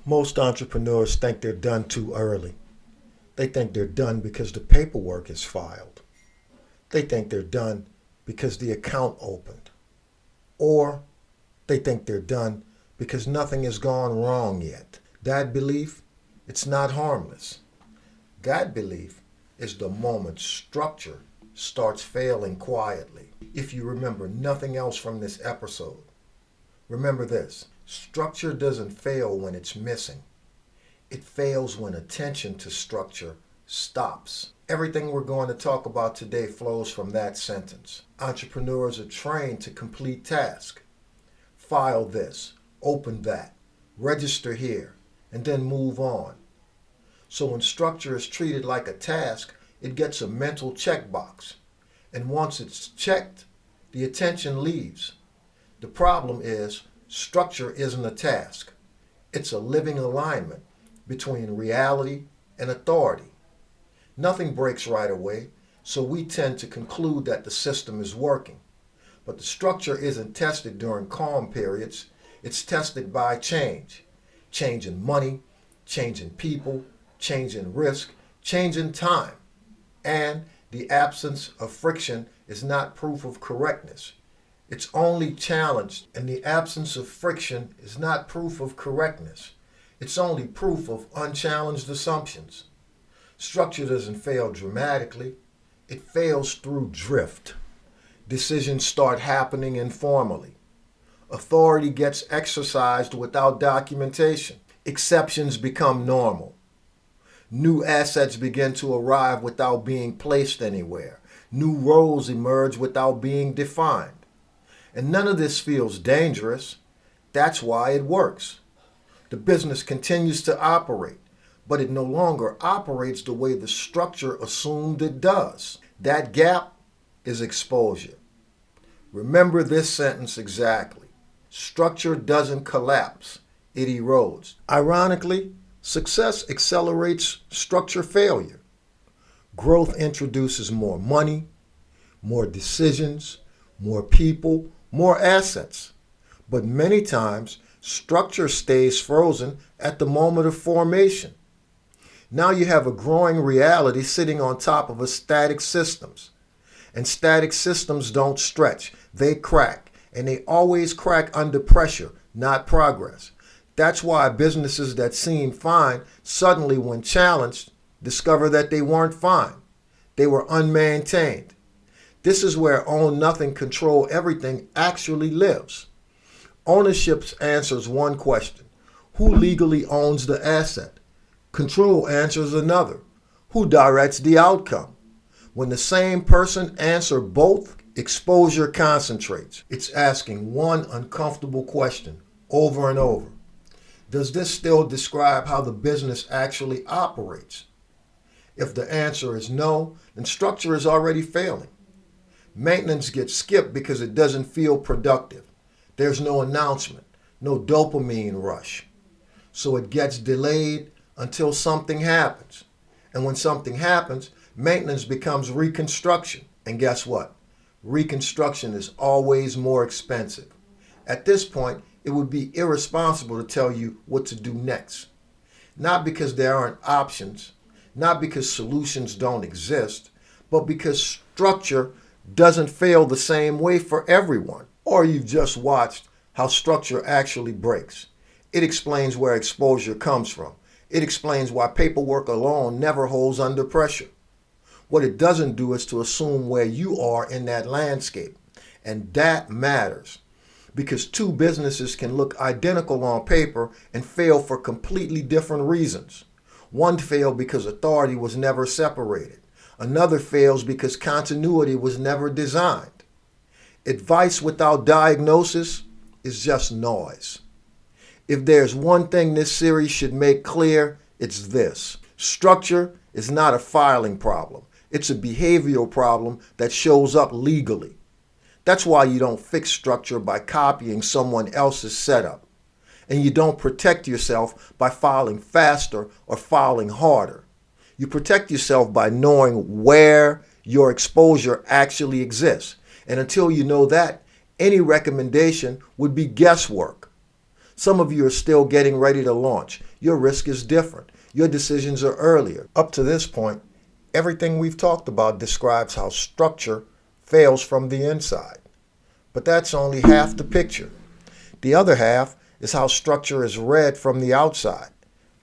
Most entrepreneurs think they're done too early. They think they're done because the paperwork is filed. They think they're done because the account opened. Or they think they're done because nothing has gone wrong yet. That belief, it's not harmless. That belief is the moment structure starts failing quietly. If you remember nothing else from this episode, remember this: structure doesn't fail when it's missing. It fails when attention to structure stops. Everything we're going to talk about today flows from that sentence. Entrepreneurs are trained to complete tasks. File this, open that, register here, and then move on. So when structure is treated like a task, it gets a mental checkbox. And once it's checked, the attention leaves. The problem is, structure isn't a task. It's a living alignment between reality and authority. Nothing breaks right away, so we tend to conclude that the system is working. But the structure isn't tested during calm periods. It's tested by change. Change in money, change in people, change in risk, change in time. And the absence of friction is not proof of correctness. It's only challenged, and the absence of friction is not proof of correctness. It's only proof of unchallenged assumptions. Structure doesn't fail dramatically. It fails through drift. Decisions start happening informally. Authority gets exercised without documentation. Exceptions become normal. New assets begin to arrive without being placed anywhere. New roles emerge without being defined. And none of this feels dangerous. That's why it works. The business continues to operate, but it no longer operates the way the structure assumed it does. That gap is exposure. Remember this sentence exactly. Structure doesn't collapse, it erodes. Ironically, success accelerates structure failure. Growth introduces more money, more decisions, more people, more assets. But many times, structure stays frozen at the moment of formation. Now you have a growing reality sitting on top of a static systems. And static systems don't stretch, they crack. And they always crack under pressure, not progress. That's why businesses that seem fine suddenly, when challenged, discover that they weren't fine. They were unmaintained. This is where own nothing, control everything actually lives. Ownership answers one question: who legally owns the asset? Control answers another: who directs the outcome? When the same person answers both, exposure concentrates. It's asking one uncomfortable question over and over. Does this still describe how the business actually operates? If the answer is no, then structure is already failing. Maintenance gets skipped because it doesn't feel productive. There's no announcement, no dopamine rush. So it gets delayed until something happens. And when something happens, maintenance becomes reconstruction. And guess what? Reconstruction is always more expensive. At this point, it would be irresponsible to tell you what to do next. Not because there aren't options, not because solutions don't exist, but because structure doesn't fail the same way for everyone. Or you've just watched how structure actually breaks. It explains where exposure comes from. It explains why paperwork alone never holds under pressure. What it doesn't do is to assume where you are in that landscape. And that matters, because two businesses can look identical on paper and fail for completely different reasons. One failed because authority was never separated. Another fails because continuity was never designed. Advice without diagnosis is just noise. If there's one thing this series should make clear, it's this: structure is not a filing problem. It's a behavioral problem that shows up legally. That's why you don't fix structure by copying someone else's setup. And you don't protect yourself by filing faster or filing harder. You protect yourself by knowing where your exposure actually exists. And until you know that, any recommendation would be guesswork. Some of you are still getting ready to launch. Your risk is different. Your decisions are earlier. Up to this point, everything we've talked about describes how structure fails from the inside. But that's only half the picture. The other half is how structure is read from the outside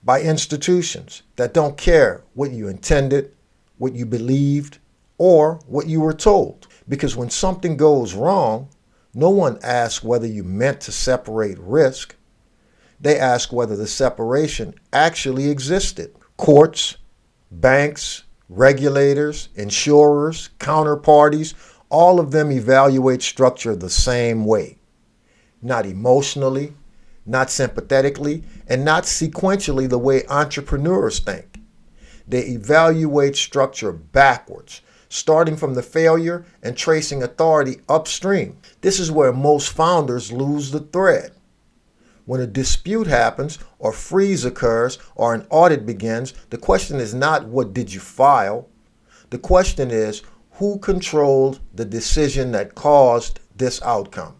by institutions that don't care what you intended, what you believed, or what you were told. Because when something goes wrong, no one asks whether you meant to separate risk. They ask whether the separation actually existed. Courts, banks, regulators, insurers, counterparties, all of them evaluate structure the same way. Not emotionally, not sympathetically, and not sequentially the way entrepreneurs think. They evaluate structure backwards, starting from the failure and tracing authority upstream. This is where most founders lose the thread. When a dispute happens, or freeze occurs, or an audit begins, the question is not what did you file? The question is who controlled the decision that caused this outcome?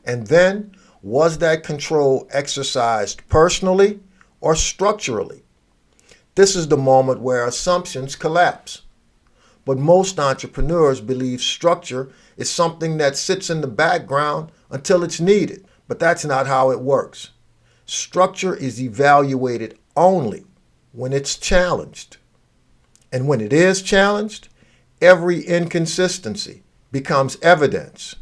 And then, was that control exercised personally or structurally? This is the moment where assumptions collapse. But most entrepreneurs believe structure is something that sits in the background until it's needed. But that's not how it works. Structure is evaluated only when it's challenged. And when it is challenged, every inconsistency becomes evidence.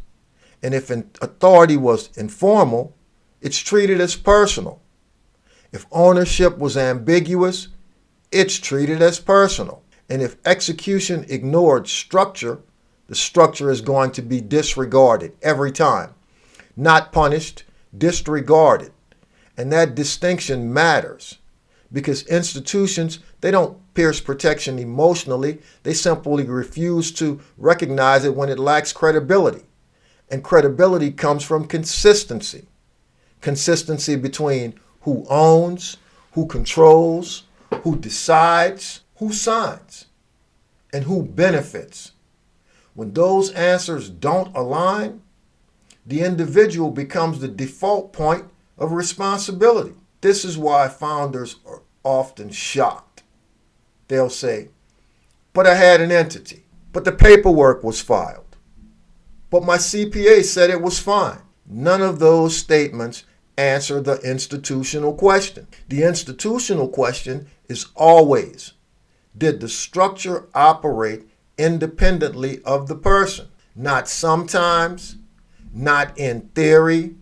And if an authority was informal, it's treated as personal. If ownership was ambiguous, it's treated as personal. And if execution ignored structure, the structure is going to be disregarded every time. Not punished, disregarded. And that distinction matters because institutions, they don't pierce protection emotionally. They simply refuse to recognize it when it lacks credibility. And credibility comes from consistency. Consistency between who owns, who controls, who decides, who signs, and who benefits. When those answers don't align, the individual becomes the default point of responsibility. This is why founders are often shocked. They'll say, but I had an entity, but the paperwork was filed. But my CPA said it was fine. None of those statements answer the institutional question. The institutional question is always, did the structure operate independently of the person? Not sometimes, not in theory,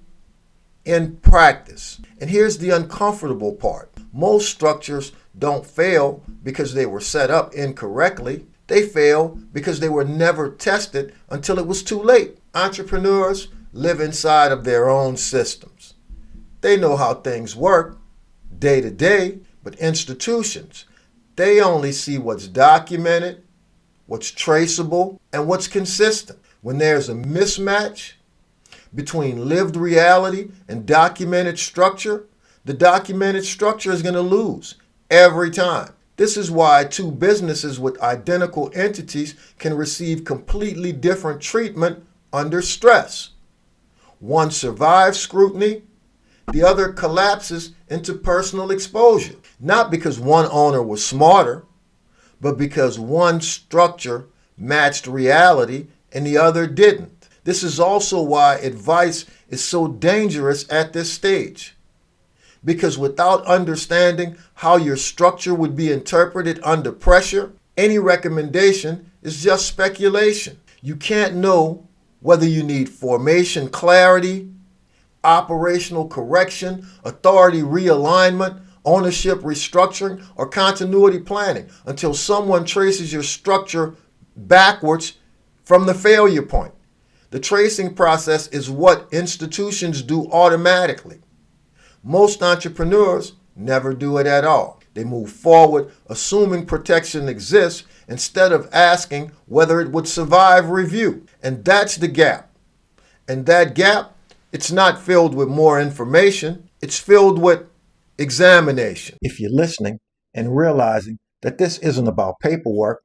in practice. And here's the uncomfortable part. Most structures don't fail because they were set up incorrectly. They fail because they were never tested until it was too late. Entrepreneurs live inside of their own systems. They know how things work day to day, but institutions, they only see what's documented, what's traceable, and what's consistent. When there's a mismatch between lived reality and documented structure, the documented structure is going to lose every time. This is why two businesses with identical entities can receive completely different treatment under stress. One survives scrutiny, the other collapses into personal exposure. Not because one owner was smarter, but because one structure matched reality and the other didn't. This is also why advice is so dangerous at this stage. Because without understanding how your structure would be interpreted under pressure, any recommendation is just speculation. You can't know whether you need formation clarity, operational correction, authority realignment, ownership restructuring, or continuity planning until someone traces your structure backwards from the failure point. The tracing process is what institutions do automatically. Most entrepreneurs never do it at all. They move forward assuming protection exists instead of asking whether it would survive review. And that's the gap. And that gap, it's not filled with more information. It's filled with examination. If you're listening and realizing that this isn't about paperwork,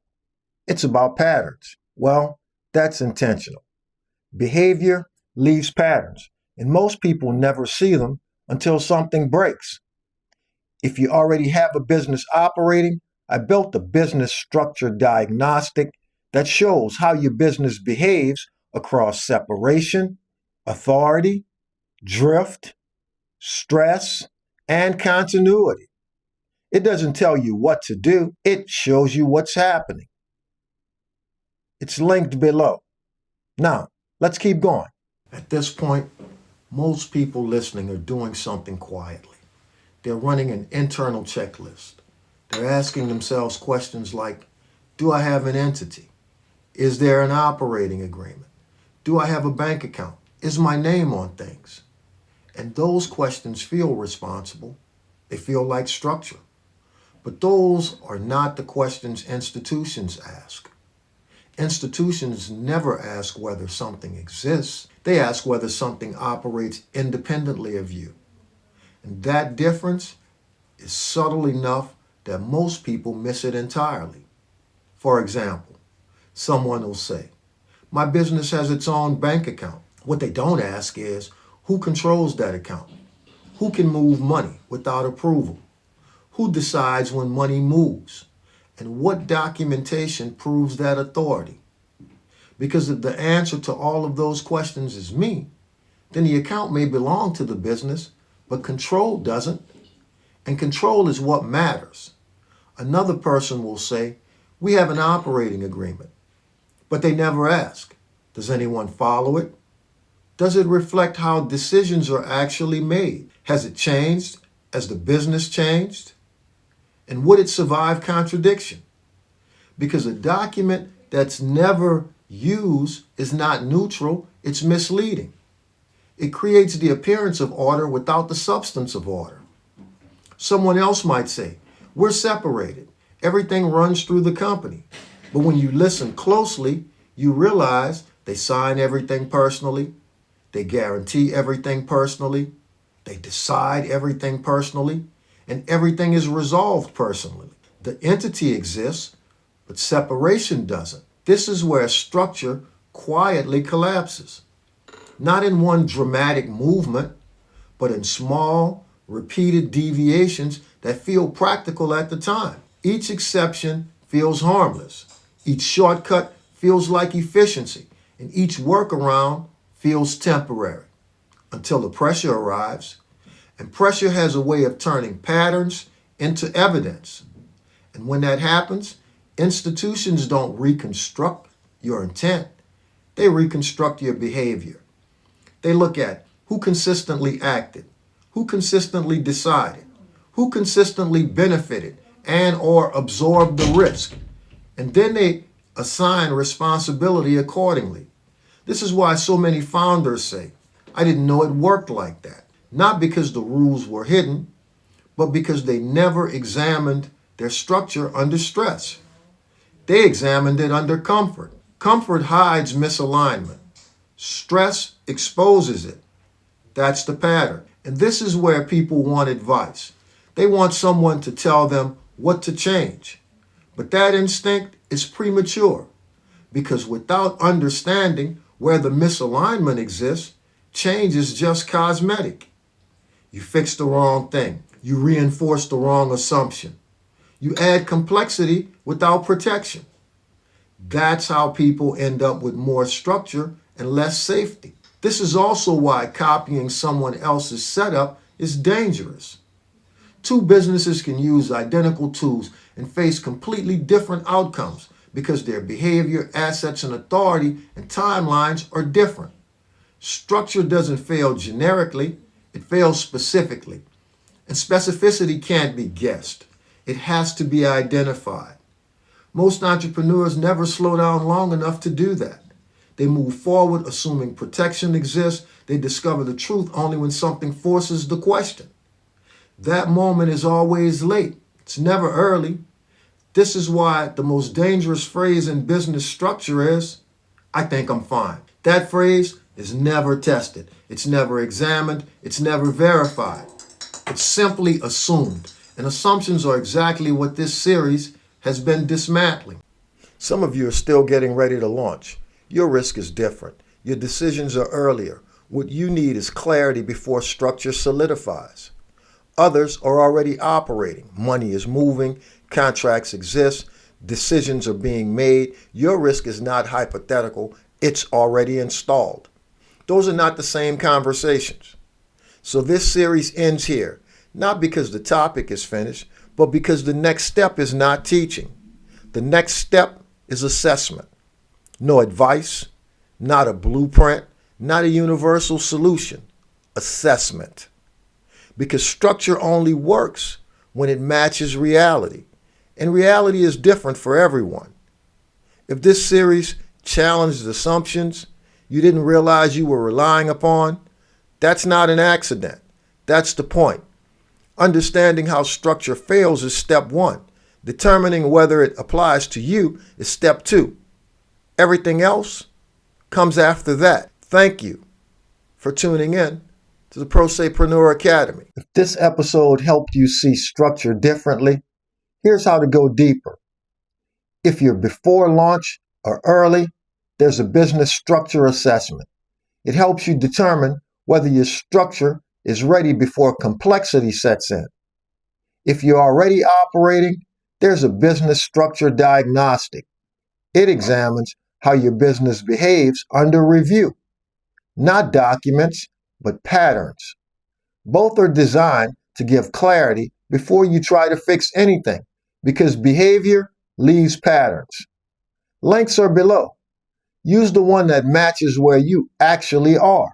it's about patterns, well, that's intentional. Behavior leaves patterns, and most people never see them until something breaks. If you already have a business operating, I built a business structure diagnostic that shows how your business behaves across separation, authority, drift, stress, and continuity. It doesn't tell you what to do, it shows you what's happening. It's linked below. Now, let's keep going. At this point, most people listening are doing something quietly. They're running an internal checklist. They're asking themselves questions like, do I have an entity? Is there an operating agreement? Do I have a bank account? Is my name on things? And those questions feel responsible. They feel like structure. But those are not the questions institutions ask. Institutions never ask whether something exists. They ask whether something operates independently of you. And that difference is subtle enough that most people miss it entirely. For example, someone will say, my business has its own bank account. What they don't ask is, who controls that account? Who can move money without approval? Who decides when money moves? And what documentation proves that authority? Because if the answer to all of those questions is me, then the account may belong to the business, but control doesn't. And control is what matters. Another person will say, we have an operating agreement, but they never ask, does anyone follow it? Does it reflect how decisions are actually made? Has it changed as the business changed? And would it survive contradiction? Because a document that's never used is not neutral, it's misleading. It creates the appearance of order without the substance of order. Someone else might say, we're separated. Everything runs through the company. But when you listen closely, you realize they sign everything personally. They guarantee everything personally. They decide everything personally. And everything is resolved personally. The entity exists, but separation doesn't. This is where structure quietly collapses. Not in one dramatic movement, but in small, repeated deviations that feel practical at the time. Each exception feels harmless. Each shortcut feels like efficiency. And each workaround feels temporary until the pressure arrives. And pressure has a way of turning patterns into evidence. And when that happens, institutions don't reconstruct your intent. They reconstruct your behavior. They look at who consistently acted, who consistently decided, who consistently benefited and or absorbed the risk. And then they assign responsibility accordingly. This is why so many founders say, I didn't know it worked like that. Not because the rules were hidden, but because they never examined their structure under stress. They examined it under comfort. Comfort hides misalignment. Stress exposes it. That's the pattern. And this is where people want advice. They want someone to tell them what to change. But that instinct is premature because without understanding where the misalignment exists, change is just cosmetic. You fix the wrong thing. You reinforce the wrong assumption. You add complexity without protection. That's how people end up with more structure and less safety. This is also why copying someone else's setup is dangerous. Two businesses can use identical tools and face completely different outcomes because their behavior, assets, and authority and timelines are different. Structure doesn't fail generically, it fails specifically. And specificity can't be guessed. It has to be identified. Most entrepreneurs never slow down long enough to do that. They move forward assuming protection exists. They discover the truth only when something forces the question. That moment is always late. It's never early. This is why the most dangerous phrase in business structure is, I think I'm fine. That phrase is never tested. It's never examined. It's never verified. It's simply assumed. And assumptions are exactly what this series has been dismantling. Some of you are still getting ready to launch. Your risk is different. Your decisions are earlier. What you need is clarity before structure solidifies. Others are already operating. Money is moving, contracts exist, decisions are being made. Your risk is not hypothetical, it's already installed. Those are not the same conversations. So this series ends here, not because the topic is finished, but because the next step is not teaching. The next step is assessment. No advice, not a blueprint, not a universal solution. Assessment. Because structure only works when it matches reality. And reality is different for everyone. If this series challenged assumptions you didn't realize you were relying upon, that's not an accident. That's the point. Understanding how structure fails is step one. Determining whether it applies to you is step two. Everything else comes after that. Thank you for tuning in to the Probatepreneur Academy. If this episode helped you see structure differently, here's how to go deeper. If you're before launch or early, there's a business structure assessment. It helps you determine whether your structure is ready before complexity sets in. If you're already operating, there's a business structure diagnostic. It examines how your business behaves under review. Not documents, but patterns. Both are designed to give clarity before you try to fix anything, because behavior leaves patterns. Links are below. Use the one that matches where you actually are.